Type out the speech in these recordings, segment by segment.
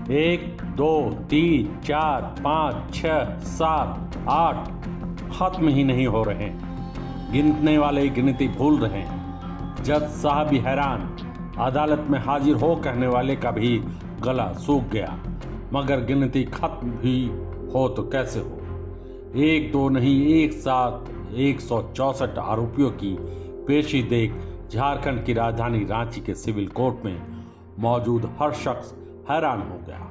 1, 2, 3, 4, 5, 6, 7, 8 खत्म ही नहीं हो रहे। गिनने वाले गिनती भूल रहे हैं। जज साहब भी हैरान। अदालत में हाजिर हो कहने वाले का भी गला सूख गया। मगर गिनती खत्म भी हो तो कैसे हो। 1, 2 नहीं, एक साथ 164 आरोपियों की पेशी देख झारखंड की राजधानी रांची के सिविल कोर्ट में मौजूद हर शख्स हैरान हो गया।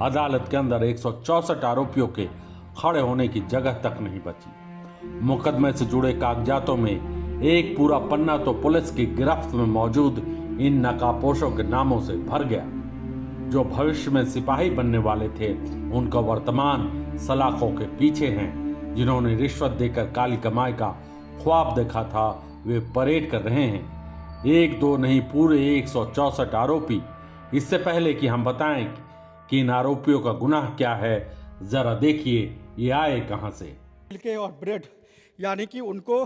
अदालत के अंदर 164 आरोपियों के खड़े होने की जगह तक नहीं बची। मुकदमे से जुड़े कागजातों में एक पूरा पन्ना तो पुलिस की गिरफ्त में मौजूद इन नकाबपोशों के नामों से भर गया। जो भविष्य में सिपाही बनने वाले थे, उनका वर्तमान सलाखों के पीछे हैं। जिन्होंने रिश्वत देकर काली कमाई का ख्वाब देखा था, वे परेड कर रहे हैं। 1, 2 नहीं, पूरे 164 आरोपी। इससे पहले कि हम बताएं कि इन आरोपियों का गुनाह क्या है, जरा देखिए ये आए कहां से। छिलके और ब्रेड, यानी कि उनको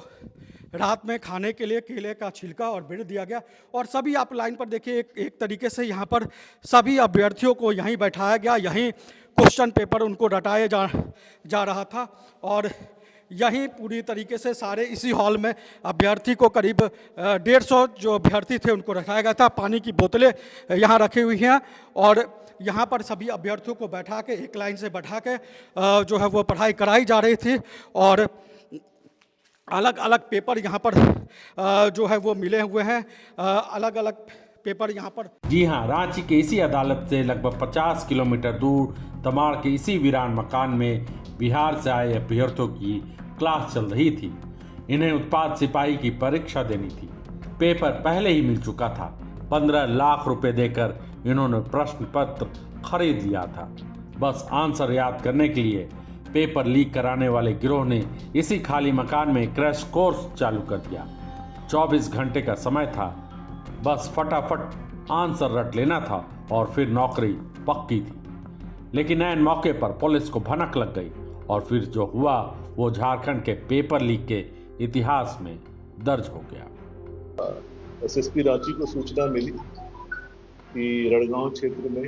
रात में खाने के लिए केले का छिलका और ब्रेड दिया गया। और सभी आप लाइन पर देखिए, एक तरीके से यहाँ पर सभी अभ्यर्थियों को यहीं बैठाया गया, यहीं क्वेश्चन पेपर उनको रटाया जा रहा था। और यहीं पूरी तरीके से सारे इसी हॉल में अभ्यर्थी को करीब 150 जो अभ्यर्थी थे उनको रखाया गया था। पानी की बोतलें यहाँ रखी हुई हैं और यहाँ पर सभी अभ्यर्थियों को बैठा के एक लाइन से बैठा के जो है वो पढ़ाई कराई जा रही थी। और अलग अलग पेपर यहाँ पर जो है वो मिले हुए हैं, अलग अलग पेपर यहाँ पर। जी हाँ, रांची के इसी अदालत से लगभग 50 किलोमीटर दूर तमाड़ के इसी वीरान मकान में बिहार से आए अभ्यर्थियों की क्लास चल रही थी। इन्हें उत्पाद सिपाही की परीक्षा देनी थी। पेपर पहले ही मिल चुका था। 15 लाख रुपए देकर इन्होंने प्रश्न पत्र खरीद लिया था। बस आंसर याद करने के लिए पेपर लीक कराने वाले गिरोह ने इसी खाली मकान में क्रैश कोर्स चालू कर दिया। 24 घंटे का समय था। बस फटाफट आंसर रट लेना था और फिर नौकरी पक्की थी। लेकिन ऐन मौके पर पुलिस को भनक लग गई और फिर जो हुआ वो झारखंड के पेपर लीक के इतिहास में दर्ज हो गया। एसएसपी रांची को सूचना मिली कि रड़गांव क्षेत्र में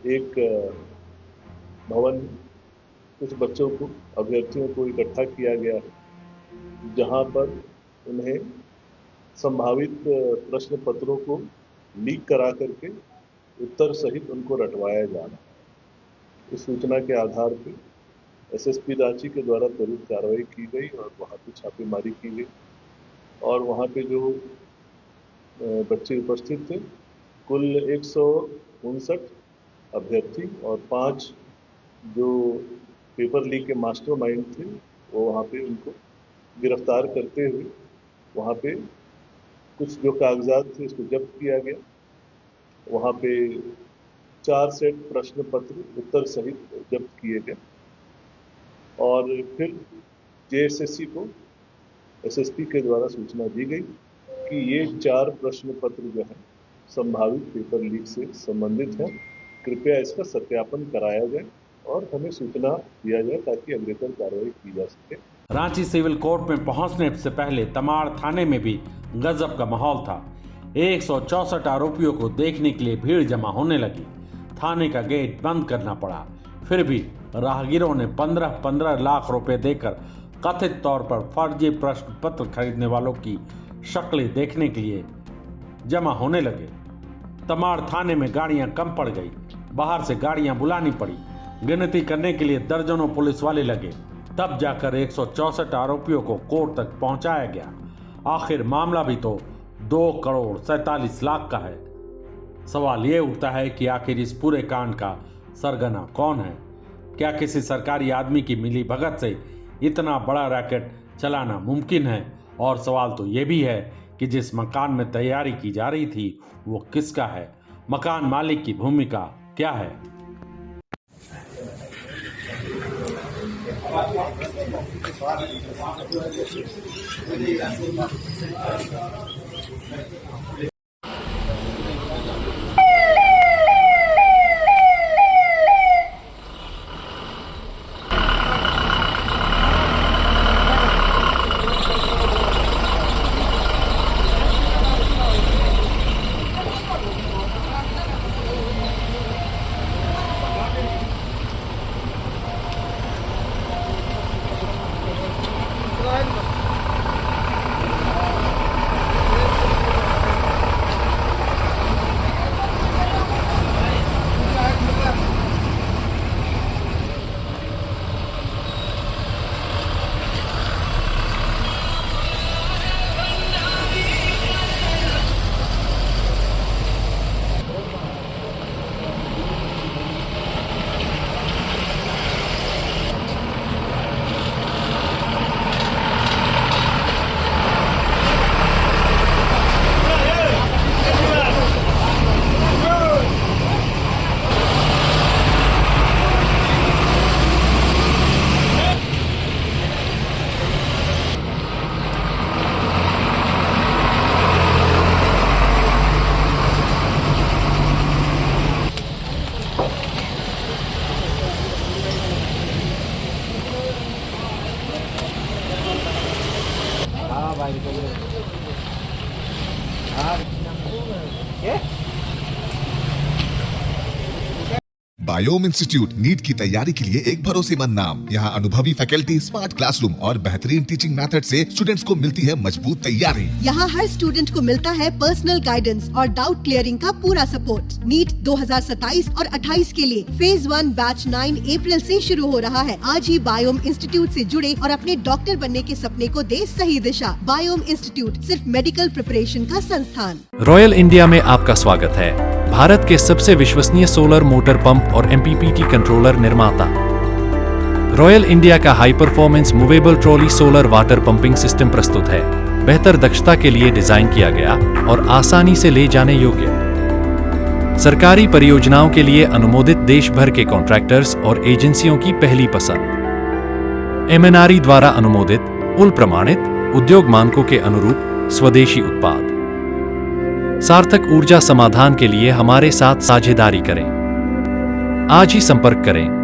एक भवन कुछ बच्चों को, अभ्यर्थियों को इकट्ठा किया गया है, जहां पर उन्हें संभावित प्रश्न पत्रों को लीक करा करके उत्तर सहित उनको रटवाया जा रहा है। इस सूचना के आधार पर एसएसपी रांची के द्वारा त्वरित कार्रवाई की गई और वहाँ पे छापेमारी की गई। और वहाँ पे जो बच्चे उपस्थित थे, कुल 159 अभ्यर्थी और 5 जो पेपर लीक के मास्टरमाइंड थे, वो वहाँ पे उनको गिरफ्तार करते हुए वहाँ पे कुछ जो कागजात थे उसको जब्त किया गया। वहाँ पे 4 सेट प्रश्न पत्र उत्तर सहित जब्त किए गए। और फिर जेएसएससी को एसएसपी के द्वारा सूचना दी गई कि ये 4 प्रश्न पत्र जो है संभावित पेपर लीक से संबंधित है, कृपया इसका सत्यापन कराया जाए और हमें सूचना दिया जाए ताकि अग्रेतर कार्रवाई की जा सके। रांची सिविल कोर्ट में पहुंचने से पहले तमाड़ थाने में भी गजब का माहौल था। 164 आरोपियों को देखने के लिए भीड़ जमा होने लगी। थाने का गेट बंद करना पड़ा। फिर भी राहगीरों ने 15 लाख रुपए देकर कथित तौर पर फर्जी प्रश्न पत्र खरीदने वालों की शक्लें देखने के लिए जमा होने लगे। तमाड़ थाने में गाड़ियां कम पड़ गई। बाहर से गाड़ियां बुलानी पड़ी। गिनती करने के लिए दर्जनों पुलिस वाले लगे। तब जाकर 164 आरोपियों को कोर्ट तक पहुंचाया गया। आखिर मामला भी तो 2 करोड़ 47 लाख का है। सवाल ये उठता है कि आखिर इस पूरे कांड का सरगना कौन है? क्या किसी सरकारी आदमी की मिली भगत से इतना बड़ा रैकेट चलाना मुमकिन है? और सवाल तो ये भी है कि जिस मकान में तैयारी की जा रही थी वो किसका है? मकान मालिक की भूमिका क्या है? बायोम इंस्टीट्यूट नीट की तैयारी के लिए एक भरोसेमंद नाम। यहाँ अनुभवी फैकल्टी, स्मार्ट क्लासरूम और बेहतरीन टीचिंग मेथड से स्टूडेंट्स को मिलती है मजबूत तैयारी। यहाँ हर स्टूडेंट को मिलता है पर्सनल गाइडेंस और डाउट क्लियरिंग का पूरा सपोर्ट। नीट 2027 और 28 के लिए फेज 1 बैच 9 अप्रैल से शुरू हो रहा है। आज ही बायोम इंस्टीट्यूट से जुड़े और अपने डॉक्टर बनने के सपने को दे सही दिशा। बायोम इंस्टीट्यूट सिर्फ मेडिकल प्रिपरेशन का संस्थान। रॉयल इंडिया में आपका स्वागत है। भारत के सबसे विश्वसनीय सोलर मोटर पंप और MPPT कंट्रोलर निर्माता। रॉयल इंडिया का high performance movable trolley solar water pumping system प्रस्तुत है। बेहतर दक्षता के लिए डिजाइन किया गया और आसानी से ले जाने योग्य। सरकारी परियोजनाओं के लिए अनुमोदित देश भर के कॉन्ट्रैक्टर्स और एजेंसियों की पहली पसंद। MNRE द्वारा अनुमोदित, उल प्रमाणित, उद्योग मानकों के अनुरूप स्वदेशी उत्पाद। सार्थक ऊर्जा समाधान के लिए हमारे साथ साझेदारी करें। आज ही संपर्क करें।